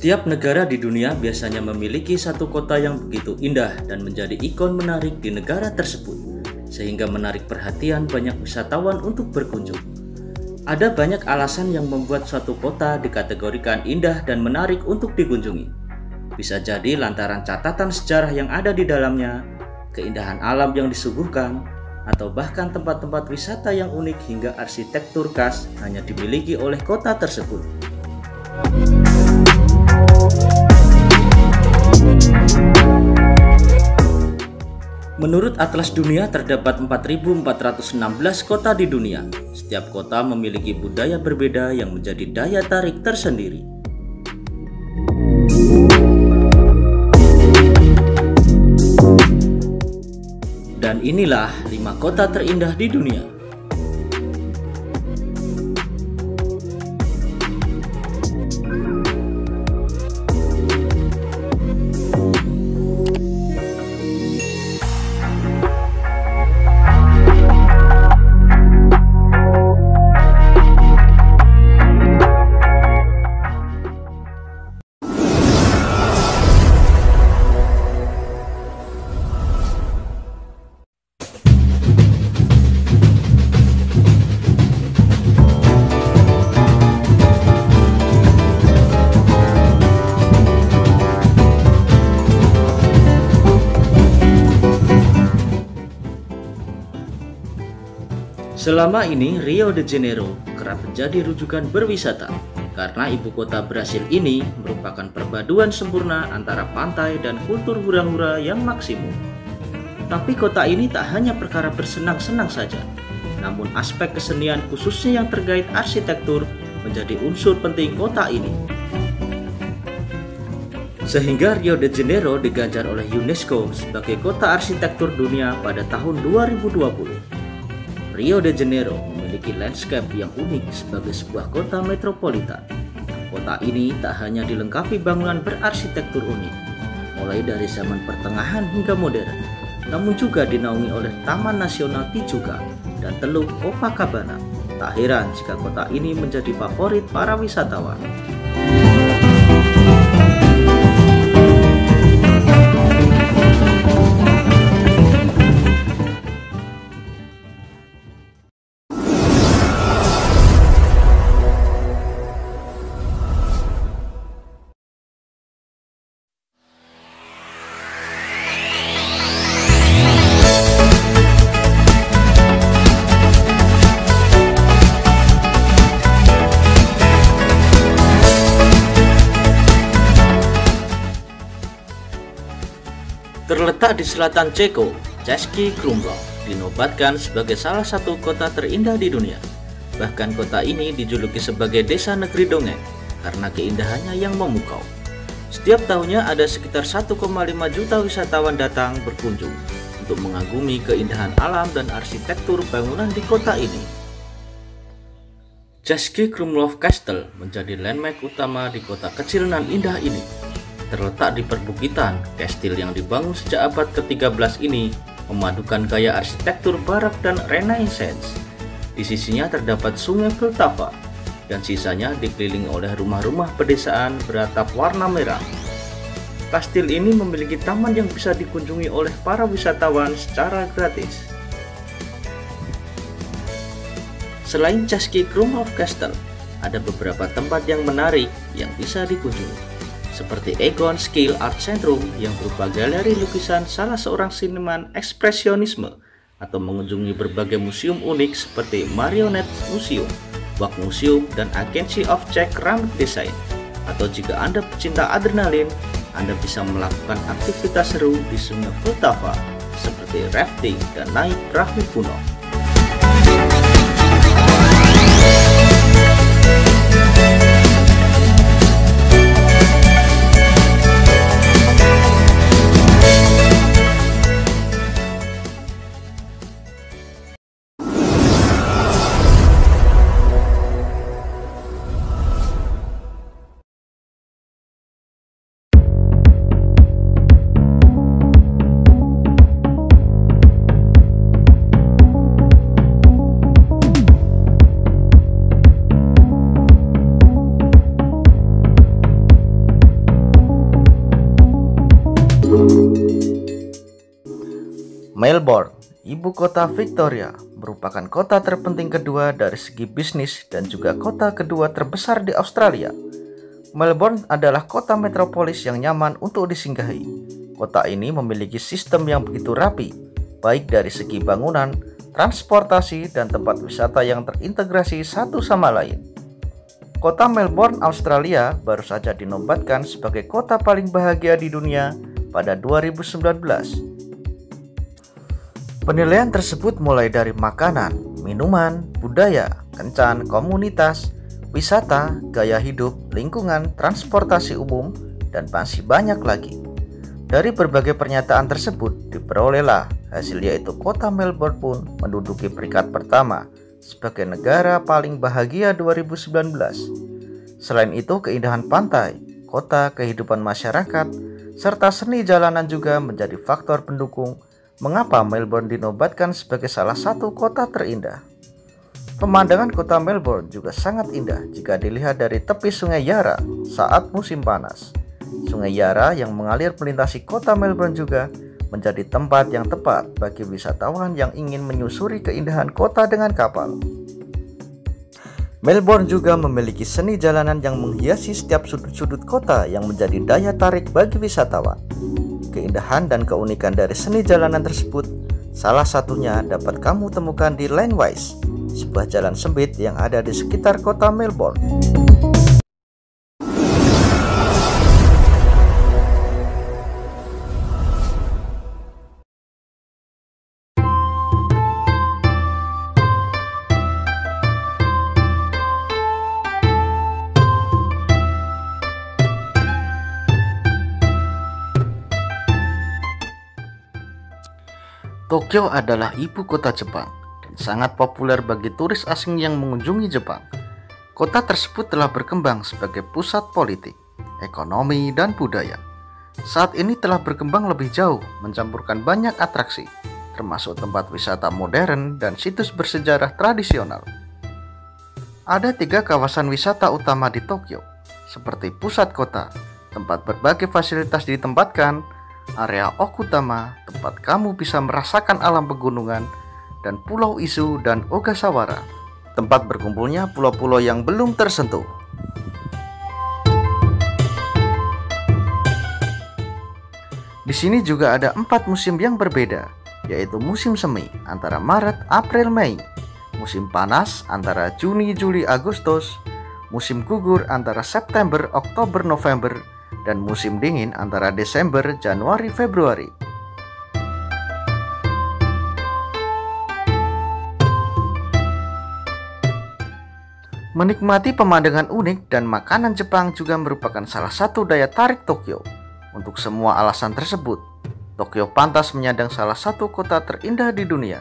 Setiap negara di dunia biasanya memiliki satu kota yang begitu indah dan menjadi ikon menarik di negara tersebut, sehingga menarik perhatian banyak wisatawan untuk berkunjung. Ada banyak alasan yang membuat suatu kota dikategorikan indah dan menarik untuk dikunjungi. Bisa jadi lantaran catatan sejarah yang ada di dalamnya, keindahan alam yang disuguhkan, atau bahkan tempat-tempat wisata yang unik hingga arsitektur khas hanya dimiliki oleh kota tersebut. Menurut Atlas Dunia terdapat 4.416 kota di dunia. Setiap kota memiliki budaya berbeda yang menjadi daya tarik tersendiri. Dan inilah 5 kota terindah di dunia. Selama ini Rio de Janeiro kerap menjadi rujukan berwisata karena ibu kota Brasil ini merupakan perpaduan sempurna antara pantai dan kultur hura-hura yang maksimum. Tapi kota ini tak hanya perkara bersenang-senang saja, namun aspek kesenian khususnya yang terkait arsitektur menjadi unsur penting kota ini. Sehingga Rio de Janeiro diganjar oleh UNESCO sebagai kota arsitektur dunia pada tahun 2020. Rio de Janeiro memiliki landscape yang unik sebagai sebuah kota metropolitan. Kota ini tak hanya dilengkapi bangunan berarsitektur unik, mulai dari zaman pertengahan hingga modern, namun juga dinaungi oleh Taman Nasional Tijuca dan Teluk Copacabana. Tak heran jika kota ini menjadi favorit para wisatawan. Terletak di selatan Ceko, Český Krumlov dinobatkan sebagai salah satu kota terindah di dunia. Bahkan kota ini dijuluki sebagai desa negeri dongeng karena keindahannya yang memukau. Setiap tahunnya ada sekitar 1,5 juta wisatawan datang berkunjung untuk mengagumi keindahan alam dan arsitektur bangunan di kota ini. Český Krumlov Castle menjadi landmark utama di kota kecil nan indah ini. Terletak di perbukitan, kastil yang dibangun sejak abad ke-13 ini memadukan gaya arsitektur barak dan renaissance. Di sisinya terdapat sungai Vltava, dan sisanya dikelilingi oleh rumah-rumah pedesaan beratap warna merah. Kastil ini memiliki taman yang bisa dikunjungi oleh para wisatawan secara gratis. Selain Český Krumlov Castle, ada beberapa tempat yang menarik yang bisa dikunjungi, seperti Egon Schiele Art Centrum yang berupa galeri lukisan salah seorang seniman ekspresionisme, atau mengunjungi berbagai museum unik seperti Marionette Museum, Wag Museum, dan Agency of Czech Ceramic Design. Atau jika Anda pecinta adrenalin, Anda bisa melakukan aktivitas seru di sungai Vltava seperti rafting dan naik perahu kuno. Melbourne, ibu kota Victoria, merupakan kota terpenting kedua dari segi bisnis dan juga kota kedua terbesar di Australia. Melbourne adalah kota metropolis yang nyaman untuk disinggahi. Kota ini memiliki sistem yang begitu rapi, baik dari segi bangunan, transportasi, dan tempat wisata yang terintegrasi satu sama lain. Kota Melbourne, Australia, baru saja dinobatkan sebagai kota paling bahagia di dunia pada 2019. Penilaian tersebut mulai dari makanan, minuman, budaya, kencan, komunitas, wisata, gaya hidup, lingkungan, transportasi umum, dan masih banyak lagi. Dari berbagai pernyataan tersebut diperolehlah hasil, yaitu kota Melbourne pun menduduki peringkat pertama sebagai negara paling bahagia 2019. Selain itu, keindahan pantai, kota, kehidupan masyarakat, serta seni jalanan juga menjadi faktor pendukung mengapa Melbourne dinobatkan sebagai salah satu kota terindah. Pemandangan kota Melbourne juga sangat indah jika dilihat dari tepi Sungai Yarra saat musim panas. Sungai Yarra yang mengalir melintasi kota Melbourne juga menjadi tempat yang tepat bagi wisatawan yang ingin menyusuri keindahan kota dengan kapal. Melbourne juga memiliki seni jalanan yang menghiasi setiap sudut-sudut kota yang menjadi daya tarik bagi wisatawan. Keindahan dan keunikan dari seni jalanan tersebut salah satunya dapat kamu temukan di Lanewise, sebuah jalan sempit yang ada di sekitar kota Melbourne. Tokyo adalah ibu kota Jepang dan sangat populer bagi turis asing yang mengunjungi Jepang. Kota tersebut telah berkembang sebagai pusat politik, ekonomi, dan budaya. Saat ini telah berkembang lebih jauh, mencampurkan banyak atraksi, termasuk tempat wisata modern dan situs bersejarah tradisional. Ada 3 kawasan wisata utama di Tokyo, seperti pusat kota, tempat berbagai fasilitas ditempatkan, area Okutama, tempat kamu bisa merasakan alam pegunungan, dan Pulau Izu dan Ogasawara, tempat berkumpulnya pulau-pulau yang belum tersentuh. Di sini juga ada 4 musim yang berbeda, yaitu musim semi antara Maret, April, Mei, musim panas antara Juni, Juli, Agustus, musim gugur antara September, Oktober, November, dan musim dingin antara Desember, Januari, Februari. Menikmati pemandangan unik dan makanan Jepang juga merupakan salah satu daya tarik Tokyo. Untuk semua alasan tersebut, Tokyo pantas menyandang salah satu kota terindah di dunia.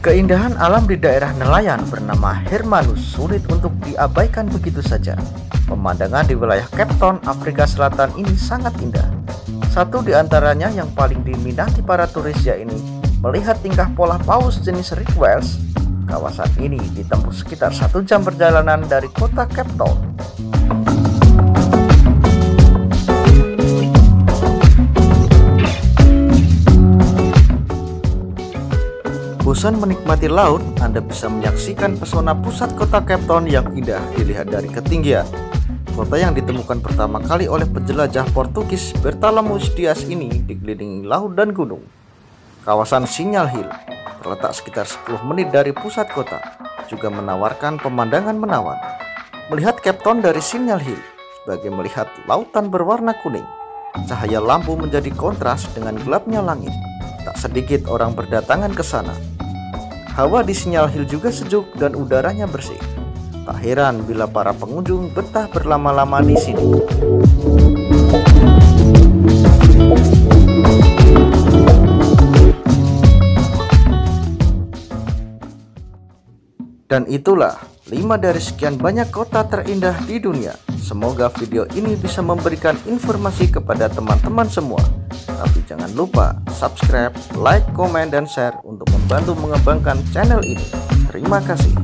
Keindahan alam di daerah nelayan bernama Hermanus sulit untuk diabaikan begitu saja. Pemandangan di wilayah Cape Town, Afrika Selatan ini sangat indah. Satu di antaranya yang paling diminati para turis yaitu melihat tingkah pola paus jenis Red Whales. Kawasan ini ditempuh sekitar 1 jam perjalanan dari kota Cape Town. Bosan menikmati laut, Anda bisa menyaksikan pesona pusat kota Cape Town yang indah dilihat dari ketinggian. Kota yang ditemukan pertama kali oleh penjelajah Portugis Bertolomeu Dias ini dikelilingi laut dan gunung. Kawasan Signal Hill, terletak sekitar 10 menit dari pusat kota, juga menawarkan pemandangan menawan. Melihat Cape Town dari Signal Hill sebagai melihat lautan berwarna kuning. Cahaya lampu menjadi kontras dengan gelapnya langit. Tak sedikit orang berdatangan ke sana. Hawa di Signal Hill juga sejuk dan udaranya bersih. Tak heran bila para pengunjung betah berlama-lama di sini. Dan itulah 5 dari sekian banyak kota terindah di dunia. Semoga video ini bisa memberikan informasi kepada teman-teman semua. Tapi jangan lupa subscribe, like, komen, dan share untuk membantu mengembangkan channel ini. Terima kasih.